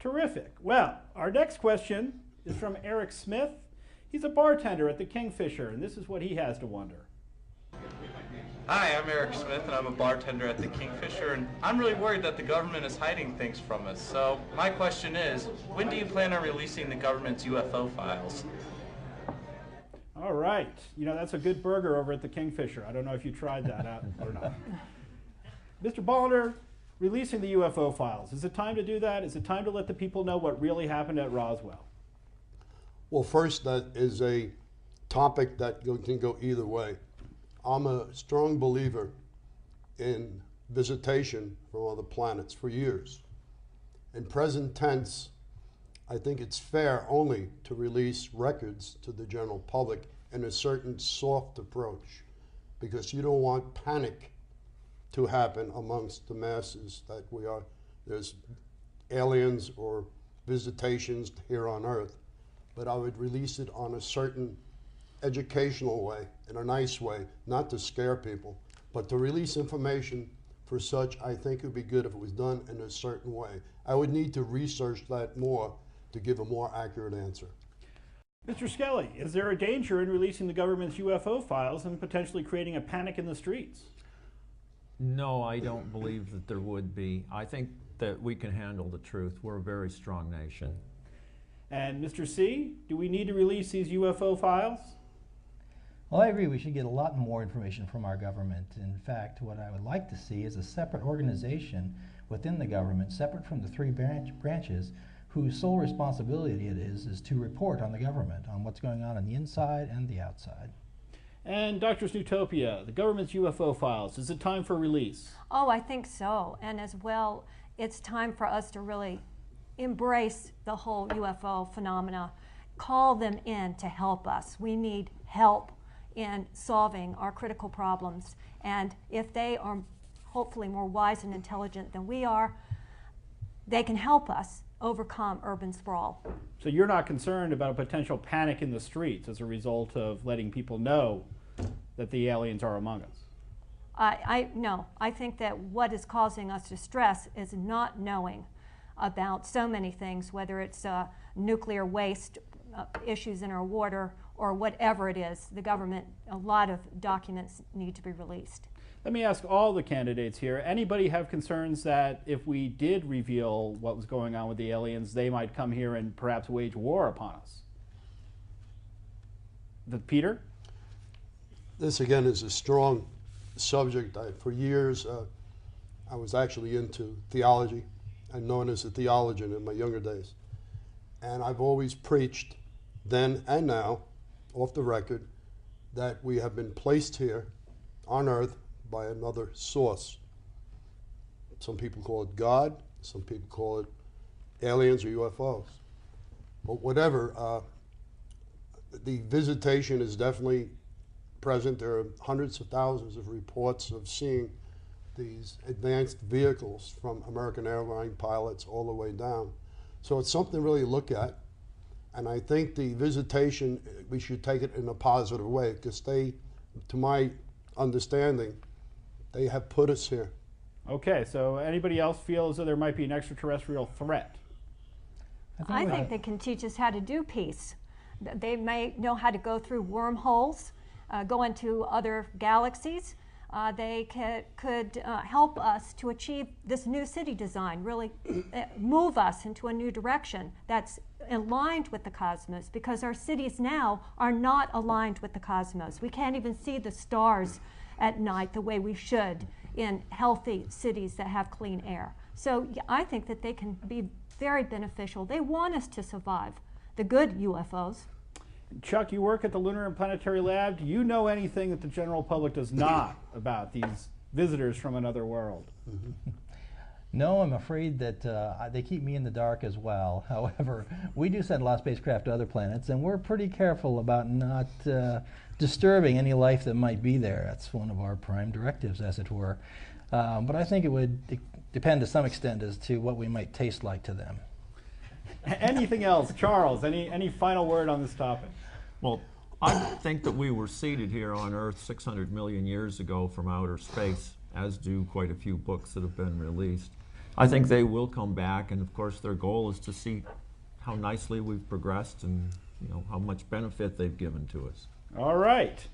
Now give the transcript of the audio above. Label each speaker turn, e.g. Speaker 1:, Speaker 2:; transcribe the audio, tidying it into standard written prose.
Speaker 1: Terrific. Well, our next question is from Eric Smith. He's a bartender at the Kingfisher, and this is what he has to wonder.
Speaker 2: Hi, I'm Eric Smith, and I'm a bartender at the Kingfisher, and I'm really worried that the government is hiding things from us. So my question is, when do you plan on releasing the government's UFO files?
Speaker 1: All right. You know, that's a good burger over at the Kingfisher. I don't know if you tried that out or not. Mr. Balliner, releasing the UFO files. Is it time to do that? Is it time to let the people know what really happened at Roswell?
Speaker 3: Well, first, that is a topic that can go either way. I'm a strong believer in visitation from other planets for years. In present tense, I think it's fair only to release records to the general public in a certain soft approach, because you don't want panic to happen amongst the masses that there's aliens or visitations here on Earth. But I would release it on a certain educational way, in a nice way, not to scare people, but to release information for such. I think it would be good if it was done in a certain way. I would need to research that more to give a more accurate answer.
Speaker 1: Mr. Skelly, is there a danger in releasing the government's UFO files and potentially creating a panic in the streets?
Speaker 4: No, I don't believe that there would be. I think that we can handle the truth. We're a very strong nation.
Speaker 1: And Mr. C, do we need to release these UFO files?
Speaker 5: Well, I agree. We should get a lot more information from our government. In fact, what I would like to see is a separate organization within the government, separate from the three branches, whose sole responsibility it is to report on the government, on what's going on the inside and the outside.
Speaker 1: And Dr. Snootopia, the government's UFO files, is it time for release?
Speaker 6: Oh, I think so. And as well, it's time for us to really embrace the whole UFO phenomena, call them in to help us. We need help in solving our critical problems. And if they are hopefully more wise and intelligent than we are, they can help us overcome urban sprawl.
Speaker 1: So you're not concerned about a potential panic in the streets as a result of letting people know that the aliens are among us?
Speaker 6: No, I think that what is causing us distress is not knowing about so many things, whether it's nuclear waste, issues in our water, or whatever it is. The government, a lot of documents need to be released.
Speaker 1: Let me ask all the candidates here, anybody have concerns that if we did reveal what was going on with the aliens, they might come here and perhaps wage war upon us? Peter?
Speaker 3: This again is a strong subject. For years, I was actually into theology. I'm known as a theologian in my younger days. And I've always preached, then and now, off the record, that we have been placed here on Earth by another source. Some people call it God, some people call it aliens or UFOs. But whatever, the visitation is definitely present. There are hundreds of thousands of reports of seeing these advanced vehicles from American airline pilots all the way down. So it's something to really look at. And I think the visitation, we should take it in a positive way, because they, to my understanding, they have put us here.
Speaker 1: Okay, so anybody else feel as though there might be an extraterrestrial threat?
Speaker 6: I think they can teach us how to do peace. They may know how to go through wormholes, go into other galaxies. They could help us to achieve this new city design, really move us into a new direction that's aligned with the cosmos, because our cities now are not aligned with the cosmos. We can't even see the stars at night the way we should in healthy cities that have clean air. So I think that they can be very beneficial. They want us to survive, the good UFOs.
Speaker 1: Chuck, you work at the Lunar and Planetary Lab. Do you know anything that the general public does not about these visitors from another world?
Speaker 5: No, I'm afraid that they keep me in the dark as well. However, we do send a lot of spacecraft to other planets, and we're pretty careful about not disturbing any life that might be there. That's one of our prime directives, as it were. But I think it would depend to some extent as to what we might taste like to them.
Speaker 1: Anything else? Charles, any final word on this topic?
Speaker 4: Well, I think that we were seeded here on Earth 600 million years ago from outer space, as do quite a few books that have been released. I think they will come back, and of course their goal is to see how nicely we've progressed and how much benefit they've given to us.
Speaker 1: All right.